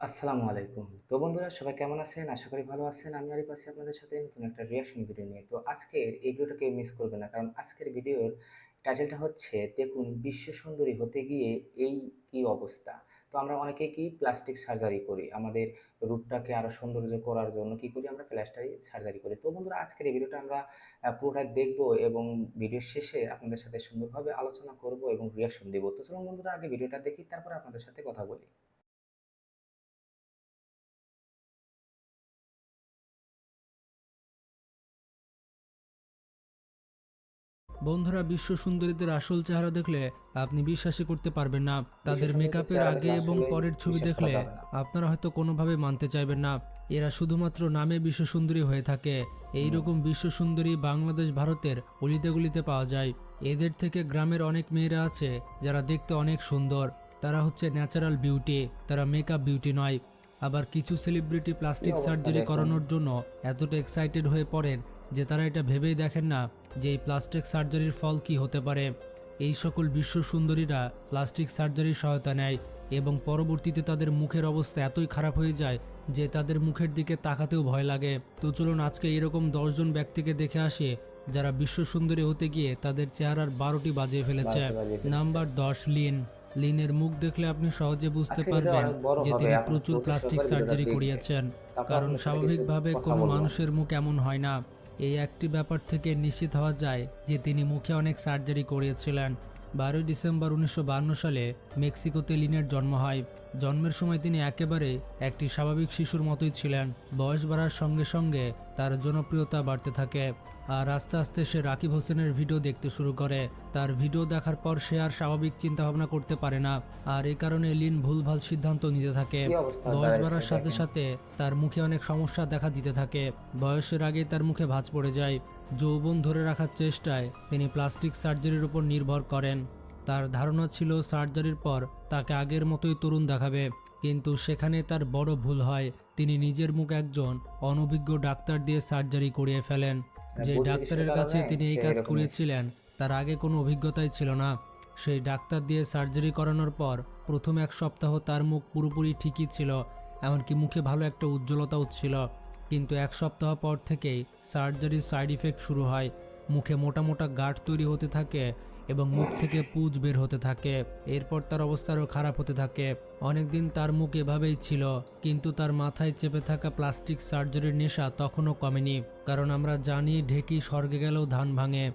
আসসালামু আলাইকুম। তো বন্ধুরা সবাই কেমন আছেন? আশা করি ভালো আছেন। আমি আরিফ আছি আপনাদের সাথে নতুন একটা রিঅ্যাকশন ভিডিও নিয়ে। তো আজকের এই ভিডিওটা কেউ মিস করবেন না। কারণ আজকের ভিডিওর টাইটেলটা হচ্ছে দেখুন বিশ্ব সুন্দরী হতে গিয়ে এই কি অবস্থা। তো আমরা অনেকেই কি প্লাস্টিক সার্জারি করি। আমাদের রূপটাকে আরো সৌন্দর্য করার জন্য কি করি আমরা প্লাস্টিক সার্জারি করি। তো বন্ধুরা আজকের এই ভিডিওটা আমরা পুরোটাই দেখব এবং ভিডিওর শেষে আপনাদের সাথে সুন্দরভাবে আলোচনা করব এবং রিঅ্যাকশন দিব। তো চলুন বন্ধুরা আগে ভিডিওটা দেখি তারপরে আপনাদের সাথে কথা বলি। বন্ধুরা, বিশ্ব সুন্দরীদের আসল চেহারা দেখলে আপনি বিশ্বাসই করতে পারবেন না। বিশ্ব তাদের সুন্দরীদের মেকআপের চেহারা আগে দেখলে এবং আসলেই পরের ছবি বিশ্বাস করা দেখলে যাবে না। আপনারা হয়তো কোনোভাবে মানতে চাইবেন না। এরা শুধুমাত্র নামে বিশ্ব সুন্দরী হয়ে থাকে। হুম। এইরকম বিশ্ব সুন্দরী বাংলাদেশ ভারতের অলিতে গলিতে পাওয়া যায়। এদের থেকে গ্রামের অনেক মেয়েরা আছে যারা দেখতে অনেক সুন্দর। তারা হচ্ছে ন্যাচারাল বিউটি, তারা মেকআপ বিউটি নয়। আবার কিছু সেলিব্রিটি কি প্লাস্টিক অবস্থা সার্জারি দেখুন। করানোর জন্য এতটা এক্সাইটেড হয়ে পড়েন যে তারা এটা ভেবেই দেখেন না যে এই প্লাস্টিক সার্জারির ফল কি হতে পারে। এই সকল বিশ্ব সুন্দরীরা প্লাস্টিক সার্জারির সহায়তা নেয় এবং পরবর্তীতে তাদের মুখের অবস্থা এতই খারাপ হয়ে যায় যে তাদের মুখের দিকে তাকাতেও ভয় লাগে। তো চলুন আজকে এরকম 10 জন ব্যক্তিকে দেখে আসি যারা বিশ্ব সুন্দরী হতে গিয়ে তাদের চেহারার 12টি বাজিয়ে ফেলেছে। 12টা বাজিয়ে ফেলেছে। Number 10, Lin. লিনের মুখ দেখলে আপনি সহজে বুঝতে আজকে ভিডিওটা পারবেন অনেক বড় যে হবে। তিনি আপনারা প্রচুর ধৈর্য প্লাস্টিক সহকারে ভিডিওটা সার্জারি দেখবেন। করিয়েছেন। তারপর কারণ আপনাদের সাথে কিছু স্বাভাবিকভাবে কথা কোনো বলবো আমি। মানুষের মুখ এমন হয় না। এই একটি ব্যাপার থেকে নিশ্চিত হওয়া যায় যে তিনি মুখে অনেক সার্জারি করিয়েছিলেন। 12ই ডিসেম্বর 1952 সালে মেক্সিকোতে লিনের জন্ম হয়। জন্মের সময় তিনি একেবারে একটি স্বাভাবিক শিশুর মতোই ছিলেন। বয়স বাড়ার সঙ্গে সঙ্গে তার জনপ্রিয়তা বাড়তে থাকে। আর আস্তে আস্তে সে রাকিব হোসেনের ভিডিও দেখতে শুরু করে। তার ভিডিও দেখার পর সে আর স্বাভাবিক চিন্তাভাবনা করতে পারে না। আর এই কারণে লিন ভুলভাল সিদ্ধান্ত নিতে থাকে। কি অবস্থা বয়স দাঁড়াইছে বাড়ার সাথে দেখেন। সাথে তার মুখে অনেক সমস্যা দেখা দিতে থাকে। বয়সের আগে তার মুখে ভাঁজ পড়ে যায়। যৌবন ধরে রাখার চেষ্টায় তিনি প্লাস্টিক সার্জারির উপর নির্ভর করেন। তার ধারণা ছিল সার্জারির পর তাকে আগের মতোই তরুণ দেখাবে, কিন্তু সেখানে তার বড় ভুল হয়। তিনি নিজের মুখ একজন অনভিজ্ঞ ডাক্তার দিয়ে সার্জারি করিয়ে ফেলেন। যে ভুল চিকিৎসার ডাক্তারের কাছে কারণে তিনি এই সে কাজ এরকম হয়েছে। করিয়েছিলেন তার আগে কোনো অভিজ্ঞতাই ছিল না। সেই ডাক্তার দিয়ে সার্জারি করানোর পর প্রথম 1 সপ্তাহ তার মুখ পুরোপুরি ঠিকই ছিল, এমনকি মুখে ভালো একটা উজ্জ্বলতাও ছিল। কিন্তু 1 সপ্তাহ পর থেকেই সার্জারির সাইড ইফেক্ট শুরু হয়। মুখে মোটা মোটা গাঁট তৈরি হতে থাকে এবং মুখ থেকে পুঁজ বের হতে থাকে। এরপর তার অবস্থা আরও খারাপ হতে থাকে। অনেকদিন তার মুখ এভাবেই ছিল, কিন্তু তার মাথায় চেপে থাকা প্লাস্টিক সার্জারির নেশা তখনও কমেনি। কারণ আমরা জানি ঢেকি স্বর্গে গেলেও ধান ভাঙে।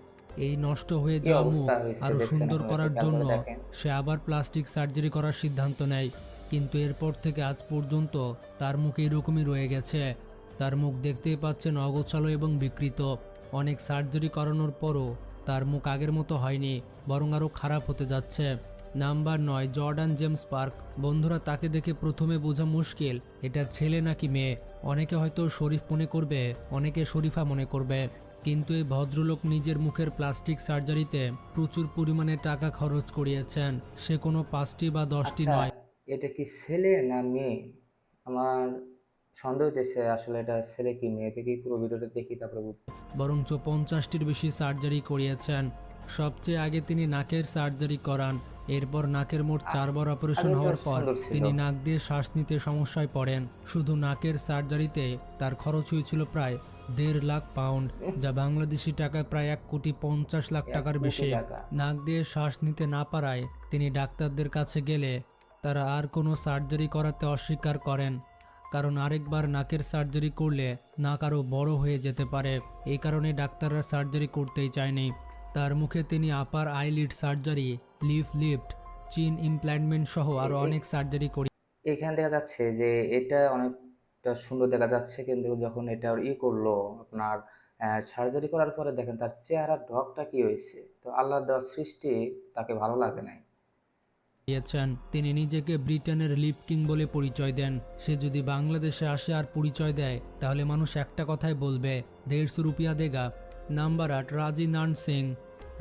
এই নষ্ট হয়ে কি যাওয়া মুখ অবস্থা হয়েছে আরও দেখছেন সুন্দর আপনারা একটু করার খেয়াল জন্য করে দেখেন। সে আবার প্লাস্টিক সার্জারি করার সিদ্ধান্ত নেয়। কিন্তু এরপর থেকে আজ পর্যন্ত তার মুখ এরকমই রয়ে গেছে। তার মুখ দেখতেই পাচ্ছেন অগোছালো এবং বিকৃত। অনেক সার্জারি করানোর পরও তার মুখ আগের মতো হয়নি, বরং আরও খারাপ হতে যাচ্ছে। Number 9, Jordan James park. বন্ধুরা, তাকে দেখে প্রথমে বোঝা মুশকিল এটা ছেলে নাকি মেয়ে। অনেকে হয়তো শরীফ মনে করবে, অনেকে শরীফা মনে করবে, কিন্তু এই ভদ্রলোক নিজের মুখের প্লাস্টিক সার্জারিতে প্রচুর পরিমাণে টাকা খরচ করিয়েছেন। সে কোনো 5টি বা 10টি আচ্ছা, নয়, এটা কি ছেলে না মেয়ে? আমার সন্দেহ হইতেছে আসলে এটা ছেলে কি মেয়ে। দেখি পুরো ভিডিওটা দেখি তারপরে বুঝবো। বরঞ্চ 50টির বেশি সার্জারি করিয়েছেন। সবচেয়ে আগে তিনি নাকের সার্জারি করান। এরপর নাকের মোট আ 4 বার অপারেশন আগেও তো হওয়ার পর সুন্দর ছিল। তিনি নাক দিয়ে শ্বাস নিতে সমস্যায় পড়েন। শুধু নাকের সার্জারিতে তার খরচ হয়েছিল প্রায় 1.5 লাখ পাউন্ড, যা বাংলাদেশি টাকায় প্রায় 1,50,00,000 এক টাকার কোটি বেশি। টাকা। নাক দিয়ে শ্বাস নিতে না পারায় তিনি ডাক্তারদের কাছে গেলে তারা আর কোনো সার্জারি করাতে অস্বীকার করেন। কারণ আরেকবার নাকের সার্জারি করলে নাক আরও বড় হয়ে যেতে পারে। এই কারণে ডাক্তাররা সার্জারি করতেই চায়নি। তার মুখে তিনি আপার আইলিড সার্জারি, লিপ লিফট, চিন ইমপ্ল্যান্টমেন্ট সহ আরও এ অনেক সার্জারি করি। এখানে দেখা যাচ্ছে যে এটা অনেকটা সুন্দর দেখা যাচ্ছে, কিন্তু যখন এটা করলো আপনার সার্জারি করার পরে দেখেন তার চেহারার ঢপটা কি হয়েছে। তো আল্লাহর দেওয়া সৃষ্টি তাকে ভালো লাগে নাই। দিয়েছেন। তিনি নিজেকে ব্রিটেনের লিপ কিং বলে পরিচয় দেন। সে যদি বাংলাদেশে আসে আর পরিচয় দেয় তাহলে মানুষ একটা কথাই বলবে, 150 রুপিয়া দেগা। নাম্বার 8, রাজি নান সিং।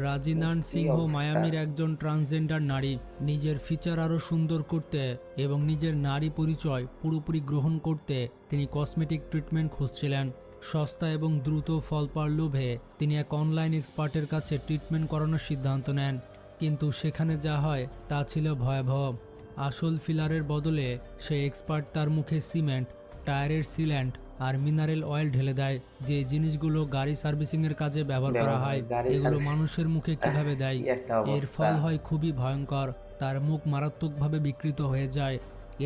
রাজি নান কি সিংহ অবস্থা। মায়ামির একজন ট্রান্সজেন্ডার নারী। নিজের ফিচার আরও সুন্দর করতে এবং নিজের নারী পরিচয় পুরোপুরি গ্রহণ করতে তিনি কসমেটিক ট্রিটমেন্ট খুঁজছিলেন। সস্তা এবং দ্রুত ফল পাওয়ার লোভে তিনি এক অনলাইন এক্সপার্টের কাছে ট্রিটমেন্ট করানোর সিদ্ধান্ত নেন। কিন্তু সেখানে যা হয় তা ছিল ভয়াবহ। আসল ফিলারের বদলে সে এক্সপার্ট তার মুখে সিমেন্ট, টায়ারের সিল্যান্ট আর মিনারেল অয়েল ঢেলে দেয়। যে জিনিসগুলো গাড়ি সার্ভিসিংয়ের কাজে ব্যবহার করা হয়, গাড়ি এগুলো সার্ভিস মানুষের মুখে কিভাবে দেয়। কি একটা এর অবস্থা। ফল হয় খুবই ভয়ঙ্কর। তার মুখ মারাত্মকভাবে বিকৃত হয়ে যায়।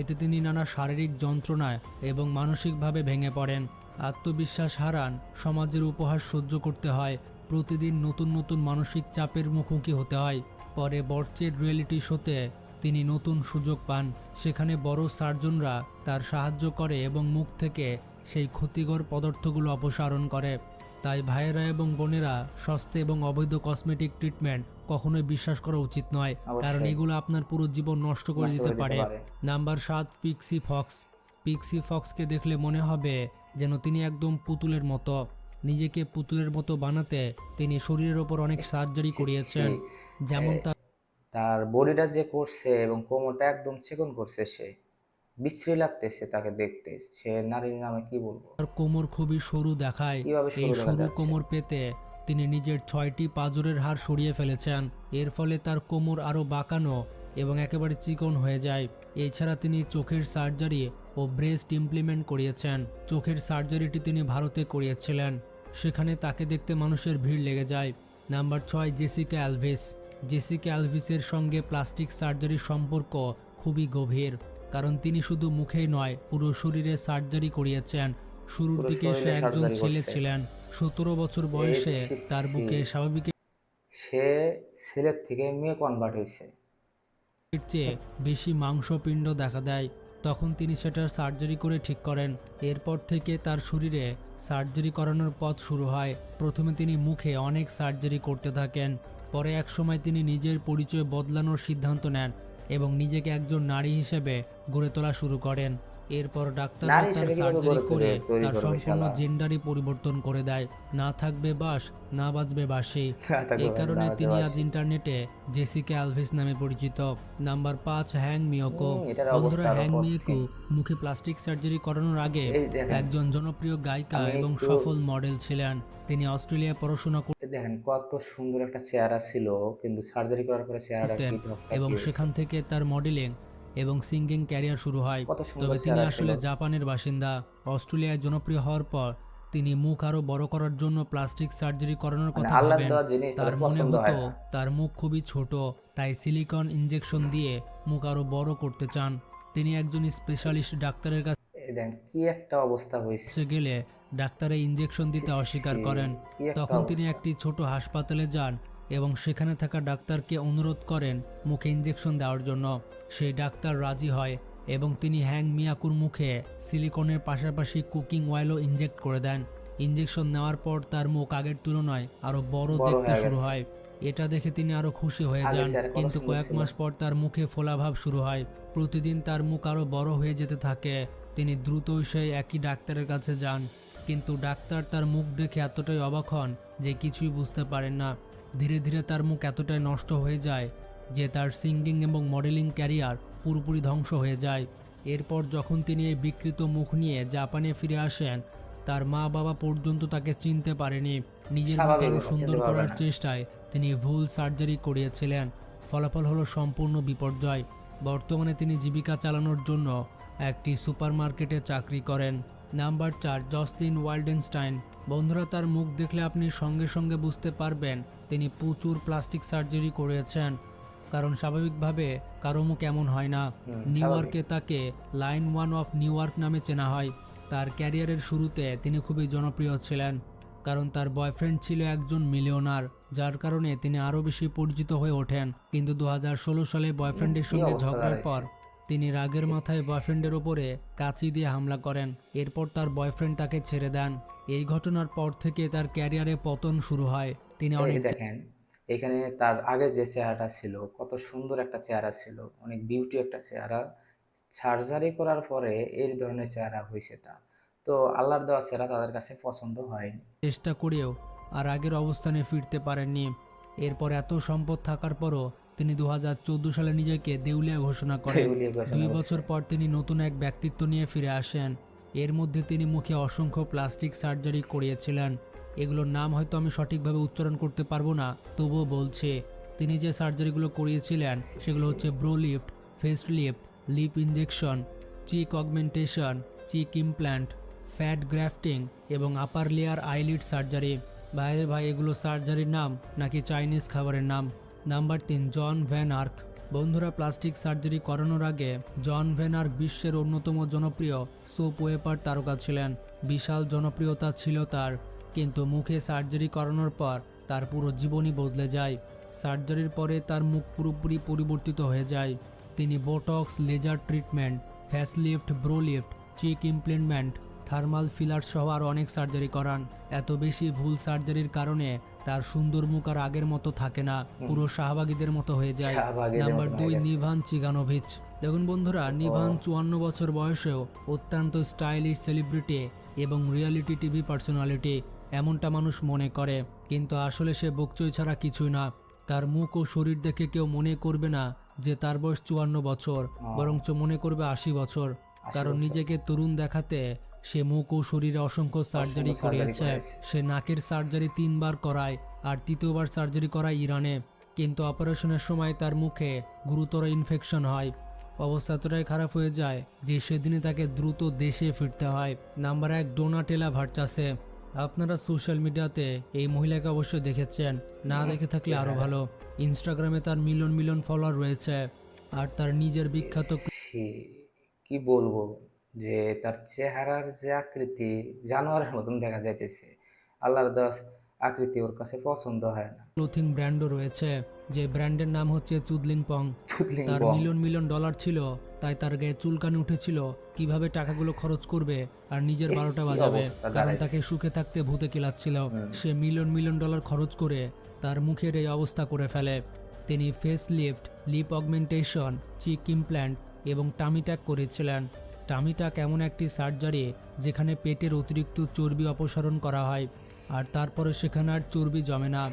এতে তিনি নানা শারীরিক যন্ত্রণায় এবং মানসিকভাবে ভেঙে পড়েন, আত্মবিশ্বাস হারান, সমাজের উপহাস সহ্য করতে হয়, প্রতিদিন নতুন নতুন মানসিক চাপের মুখোমুখি হতে হয়। পরে বর্চের রিয়েলিটি শোতে তিনি নতুন সুযোগ পান। সেখানে বড় সার্জনরা তার সাহায্য করে এবং মুখ থেকে সেই ক্ষতিকর পদার্থগুলো অপসারণ করে। তাই ভাইয়েরা এবং বোনেরা, সস্তা এবং অবৈধ কসমেটিক ট্রিটমেন্ট কখনোই বিশ্বাস করা উচিত নয়, কারণ অবশ্যই এগুলো আপনার পুরো জীবন নষ্ট করে নষ্ট দিতে করে পারে। দিতে পারে। Number 7, Pixie Fox. পিক্সি ফক্সকে দেখলে মনে হবে যেন তিনি একদম পুতুলের মতো। নিজেকে পুতুলের মতো বানাতে তিনি শরীরের ওপর অনেক সার্জারি ছি, করিয়েছেন, ছি। যেমন এ, তার বডিটা যে করছে এবং কোমরটা একদম চিকন করছে, সে বিশ্রী লাগতেছে তাকে দেখতে। সে নারীর নামে কি বলবো, তার কোমর খুবই সরু দেখায়। কিভাবে এই শুরু দেখা সরু যাচ্ছে। কোমর পেতে তিনি নিজের 6টি পাঁজরের হাড় সরিয়ে ফেলেছেন। এর ফলে তার কোমর আরও বাঁকানো এবং একেবারে চিকন হয়ে যায়। এছাড়া তিনি চোখের সার্জারি ও ব্রেস্ট ইমপ্লিমেন্ট করিয়েছেন। চোখের সার্জারিটি তিনি ভারতে করিয়েছিলেন। সেখানে তাকে দেখতে মানুষের ভিড় লেগে যায়। Number 6, Jessica Alves. জেসিকা অ্যালভিসের সঙ্গে প্লাস্টিক সার্জারির সম্পর্ক খুবই গভীর, কারণ তিনি শুধু মুখেই নয়, পুরো শরীরে সার্জারি করিয়েছেন। শুরুর পুরো দিকে সে শরীরে একজন সার্জারি ছেলে করছে। ছিলেন। 17 বছর বয়সে তার বুকে স্বাভাবিকের সে ছেলের থেকে মেয়ে কনভার্ট হয়েছে। চেয়ে বেশি মাংসপিণ্ড দেখা দেয়। তখন তিনি সেটার সার্জারি করে ঠিক করেন। এরপর থেকে তার শরীরে সার্জারি করানোর পথ শুরু হয়। প্রথমে তিনি মুখে অনেক সার্জারি করতে থাকেন। পরে একসময় তিনি নিজের পরিচয় বদলানোর সিদ্ধান্ত নেন এবং নিজেকে একজন নারী হিসেবে গড়ে তোলা শুরু করেন। এরপর ডাক্তাররা নারী তার হিসেবে কিভাবে সার্জারি করে তৈরি তার করবে সম্পূর্ণ শালা। জেন্ডারই পরিবর্তন করে দেয়। না থাকবে বাস, না বাজবে বাঁশি। এই কারণে তিনি আজ ইন্টারনেটে জেসিকা অ্যালভিস নামে পরিচিত। Number 5, Hang Mioko. এটার বন্ধুরা, অবস্থা আরো হ্যাং মিওকো কঠিন। মুখে প্লাস্টিক সার্জারি করানোর আগে এই দেখেন, একজন জনপ্রিয় গায়িকা আমি এবং একটু সফল মডেল ছিলেন। তিনি অস্ট্রেলিয়ায় পড়াশোনা দেখেন কত সুন্দর একটা চেহারা ছিল, কিন্তু সার্জারি করার পরে চেহারাটা করতেন কি ধক্কা এবং কি হয়েছে। সেখান থেকে তার মডেলিং এবং সিঙ্গিং ক্যারিয়ার শুরু হয়। কত সুন্দর তবে তিনি চেহারা ছিল। আসলে জাপানের বাসিন্দা। অস্ট্রেলিয়ায় জনপ্রিয় হওয়ার পর তিনি মুখ আরও বড় করার জন্য প্লাস্টিক সার্জারি করানোর মানে কথা আল্লাহর ভাবেন। দেওয়া জিনিস তার তাদের মনে পছন্দ হতো হয় না। তার মুখ খুবই ছোট, তাই সিলিকন ইনজেকশন দিয়ে মুখ আরও বড় করতে চান। তিনি একজন স্পেশালিস্ট ডাক্তারের এই দেখেন কি একটা অবস্থা হয়েছে। কাছে গেলে ডাক্তারে ইনজেকশন দিতে অস্বীকার করেন। কি একটা তখন তিনি অবস্থা। একটি ছোট হাসপাতালে যান এবং সেখানে থাকা ডাক্তারকে অনুরোধ করেন মুখে ইনজেকশন দেওয়ার জন্য। সেই ডাক্তার রাজি হয় এবং তিনি হ্যাং মিয়াকুর মুখে সিলিকনের পাশাপাশি কুকিং অয়েলও ইনজেক্ট করে দেন। ইনজেকশন নেওয়ার পর তার মুখ আগের তুলনায় আরও বড় বড় দেখতে হয়ে শুরু গেছে। হয়। এটা দেখে তিনি আরও খুশি হয়ে আগে যান, চেহারা কত কিন্তু সুন্দর কয়েক ছিল। মাস পর তার মুখে ফোলাভাব শুরু হয়। প্রতিদিন তার মুখ আরও বড় হয়ে যেতে থাকে। তিনি দ্রুতই সেই একই ডাক্তারের কাছে যান, কিন্তু ডাক্তার তার মুখ দেখে এতটাই অবাক হন যে কিছুই বুঝতে পারেন না। ধীরে ধীরে তার মুখ এতটাই নষ্ট হয়ে যায় যে তার সিঙ্গিং এবং মডেলিং ক্যারিয়ার পুরোপুরি ধ্বংস হয়ে যায়। এরপর যখন তিনি এই বিকৃত মুখ নিয়ে জাপানে ফিরে আসেন, তার মা বাবা পর্যন্ত তাকে চিনতে পারেনি। নিজের মুখ স্বাভাবিক আরও ব্যাপার, সুন্দর চিনতে পারবে করার না। চেষ্টায় তিনি ভুল সার্জারি করিয়েছিলেন। ফলাফল হলো সম্পূর্ণ বিপর্যয়। বর্তমানে তিনি জীবিকা চালানোর জন্য একটি সুপারমার্কেটে চাকরি করেন। Number 4, Jocelyn Wildenstein. বন্ধুরা, তার মুখ দেখলে আপনি সঙ্গে সঙ্গে বুঝতে পারবেন তিনি প্রচুর প্লাস্টিক সার্জারি করেছেন, কারণ স্বাভাবিকভাবে কারো মুখ এমন হয় না। নিউ ইয়র্কে তাকে লাইন 1 অফ নিউ ইয়র্ক নামে চেনা হয়। তার ক্যারিয়ারের শুরুতে তিনি খুবই জনপ্রিয় ছিলেন, কারণ তার বয়ফ্রেন্ড ছিল একজন মিলিয়নার, যার কারণে তিনি আরও বেশি পরিচিত হয়ে ওঠেন। কিন্তু 2016 সালে বয়ফ্রেন্ডের কি সঙ্গে অবস্থা ঝগড়ার দাঁড়াইছে। পর তিনি রাগের মাথায় বয়ফ্রেন্ডের ওপরে কাঁচি দিয়ে হামলা করেন। এরপর তার বয়ফ্রেন্ড তাকে ছেড়ে দেন। এই ঘটনার পর থেকে তার ক্যারিয়ারে পতন শুরু হয়। তিনি এই অনেক দেখেন, এখানে তার আগে যে চেহারাটা ছিল, কত সুন্দর একটা চেহারা ছিল, অনেক বিউটি একটা চেহারা। সার্জারি করার পরে এই ধরনের চেহারা হয়েছে তার। তো আল্লাহর দেওয়া চেহারা তাদের কাছে পছন্দ হয়নি। চেষ্টা করেও আর আগের অবস্থানে ফিরতে পারেননি। এরপর এত সম্পদ থাকার পরও তিনি 2014 সালে নিজেকে দেউলিয়া ঘোষণা করেন। দেউলিয়া ঘোষণা 2 করছে। বছর পর তিনি নতুন এক ব্যক্তিত্ব নিয়ে ফিরে আসেন। এর মধ্যে তিনি মুখে অসংখ্য প্লাস্টিক সার্জারি করিয়েছিলেন। এগুলোর নাম হয়তো আমি সঠিকভাবে উচ্চারণ করতে পারবো না, তবুও বলছে। তিনি যে সার্জারিগুলো করিয়েছিলেন সেগুলো হচ্ছে brow lift, face lift, lip injection, cheek augmentation, cheek implant, fat grafting এবং আপার লেয়ার আইলিড সার্জারি। বাইরে ভাই এগুলো সার্জারির নাম নাকি চাইনিজ খাবারের নাম? নাম্বার 3, জন ভ্যান আর্ক। বন্ধুরা, প্লাস্টিক সার্জারি করানোর আগে জন ভ্যান আর্ক বিশ্বের অন্যতম জনপ্রিয় সোপ ওয়েপার তারকা ছিলেন। বিশাল জনপ্রিয়তা ছিল তার, কিন্তু মুখে সার্জারি করানোর পর তার পুরো জীবনই বদলে যায়। সার্জারির পরে তার মুখ পুরোপুরি পরিবর্তিত হয়ে যায়। তিনি বোটক্স, লেজার ট্রিটমেন্ট, ফেসলিফট, ব্রোলিফট, চিক ইমপ্লিমেন্ট, থার্মাল ফিলার সহ আরও অনেক সার্জারি করান। এত বেশি ভুল সার্জারির কারণে তার সুন্দর মুখ আর আগের মতো থাকে না, পুরো শাহবাগীদের মতো হয়ে যায়। শাহবাগীদের নাম্বার মতন 2, হয়ে গেছে। নিভান চিগানোভিচ। দেখুন বন্ধুরা, নিভান ও 54 বছর বয়সেও অত্যন্ত স্টাইলিশ সেলিব্রিটি এবং রিয়েলিটি টিভি পার্সোনালিটি, এমনটা মানুষ মনে করে, কিন্তু আসলে সে বকচই ছাড়া কিছুই না। তার মুখ ও শরীর দেখে কেউ মনে করবে না যে তার বয়স 54 বছর, বরঞ্চ মনে করবে 80 বছর। 80 কারণ বছর। নিজেকে তরুণ দেখাতে সে মুখ ও শরীরে অসংখ্য সার্জারি সার্জারি করিয়েছে। করেছে। সে নাকের সার্জারি 3 বার করায়, আর তৃতীয়বার সার্জারি করায় ইরানে। কিন্তু অপারেশনের সময় তার মুখে গুরুতর ইনফেকশন হয়। অবস্থা এতটাই খারাপ হয়ে যায় যে সেদিনে তাকে দ্রুত দেশে ফিরতে হয়। নাম্বার 1, ডোনাটেলা ভার্চাসে। আপনারা সোশ্যাল মিডিয়াতে এই মহিলাকে অবশ্যই দেখেছেন, না দেখে থাকলে আরও ভালো। ইনস্টাগ্রামে তার মিলিয়ন মিলিয়ন ফলোয়ার রয়েছে, আর তার নিজের বিখ্যাত ছি, কি বলবো, যে তার চেহারার যে আকৃতি জানোয়ারের মতন দেখা যাইতেছে। আল্লাহর দাস আকৃতি ওর কাছে পছন্দ হয় না। ক্লোথিং ব্র্যান্ডও রয়েছে, যে ব্র্যান্ডের নাম হচ্ছে চুদলিং পং। চুদলিং তার বং। মিলিয়ন মিলিয়ন ডলার ছিল, তাই তার গায়ে চুলকানি উঠেছিল কিভাবে টাকাগুলো খরচ করবে আর নিজের এই 12টা কি বাজাবে, অবস্থা কারণ দাঁড়াইছে। তাকে সুখে থাকতে ভূতে কিলাচ্ছিল। হুম। সে মিলিয়ন মিলিয়ন ডলার খরচ করে তার মুখের এই অবস্থা করে ফেলে। তিনি face lift, lip augmentation, cheek implant এবং টামিটাক করেছিলেন। টামিটাক এমন একটি সার্জারি যেখানে পেটের অতিরিক্ত চর্বি অপসারণ করা হয়, আর তারপরে সেখানে আর চর্বি জমে না।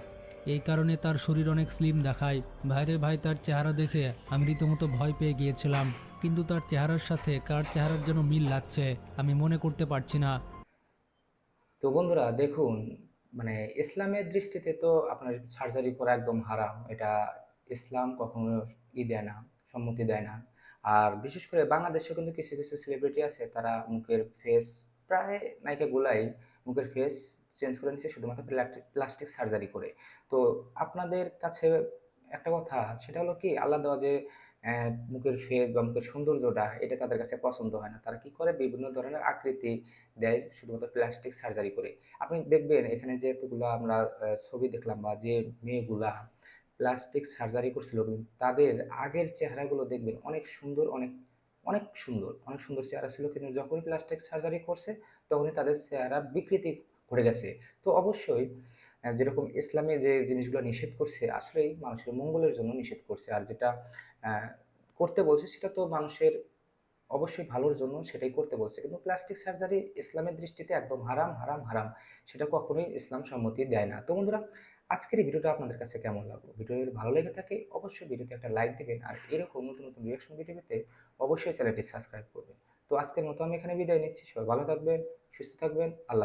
এই কারণে তার শরীর অনেক স্লিম দেখায়। ভাইরে ভাই, তার চেহারা দেখে আমি রীতিমতো ভয় পেয়ে গিয়েছিলাম, কিন্তু তার চেহারার সাথে কার চেহারার যেন মিল লাগছে, আমি মনে করতে পারছি না। তো বন্ধুরা দেখুন, মানে ইসলামের দৃষ্টিতে তো আপনার সার্জারি করা একদম হারাম। এটা ইসলাম কখনো দেয় না, সম্মতি দেয় না। আর বিশেষ করে বাংলাদেশে কিন্তু কিছু কিছু সেলিব্রিটি আছে, তারা মুখের ফেস, প্রায় নায়িকাগুলাই মুখের ফেস চেঞ্জ করে নিচ্ছে শুধুমাত্র প্লাস্টিক সার্জারি করে। তো আপনাদের কাছে একটা কথা, সেটা হলো কি, আল্লাহ দেওয়া যে মুখের ফেস বা মুখের সৌন্দর্যটা, এটা তাদের কাছে পছন্দ হয় না। তারা কি করে, বিভিন্ন ধরনের আকৃতি দেয় শুধুমাত্র প্লাস্টিক সার্জারি করে। আপনি দেখবেন এখানে যে এতগুলা আমরা ছবি দেখলাম, বা যে মেয়েগুলা প্লাস্টিক সার্জারি করছিল, কিন্তু তাদের আগের চেহারাগুলো দেখবেন অনেক সুন্দর, অনেক অনেক সুন্দর, অনেক সুন্দর চেহারা ছিল, কিন্তু যখনই প্লাস্টিক সার্জারি করছে তখনই তাদের চেহারা বিকৃতি ঘটে গেছে। তো অবশ্যই যেরকম ইসলামে যে জিনিসগুলো নিষেধ করছে, আসলেই মানুষের মঙ্গলের জন্য নিষেধ করছে। আর যেটা আহ, করতে বলছে সেটা তো মানুষের অবশ্যই ভালোর জন্য সেটাই করতে বলছে। কিন্তু প্লাস্টিক সার্জারি ইসলামের দৃষ্টিতে একদম হারাম, হারাম, হারাম। সেটা কখনোই ইসলাম সম্মতি দেয় না। তো বন্ধুরা, আজকের এই ভিডিওটা আপনাদের কাছে কেমন লাগলো? ভিডিও যদি ভালো লেগে থাকে অবশ্যই ভিডিওতে একটা লাইক দিবেন, আর এরকম নতুন নতুন রিয়াকশন ভিডিও পেতে অবশ্যই চ্যানেলটি সাবস্ক্রাইব করবেন। তো আজকের মতো আমি এখানে বিদায় নিচ্ছি। সবাই ভালো থাকবেন, সুস্থ থাকবেন। আল্লাহ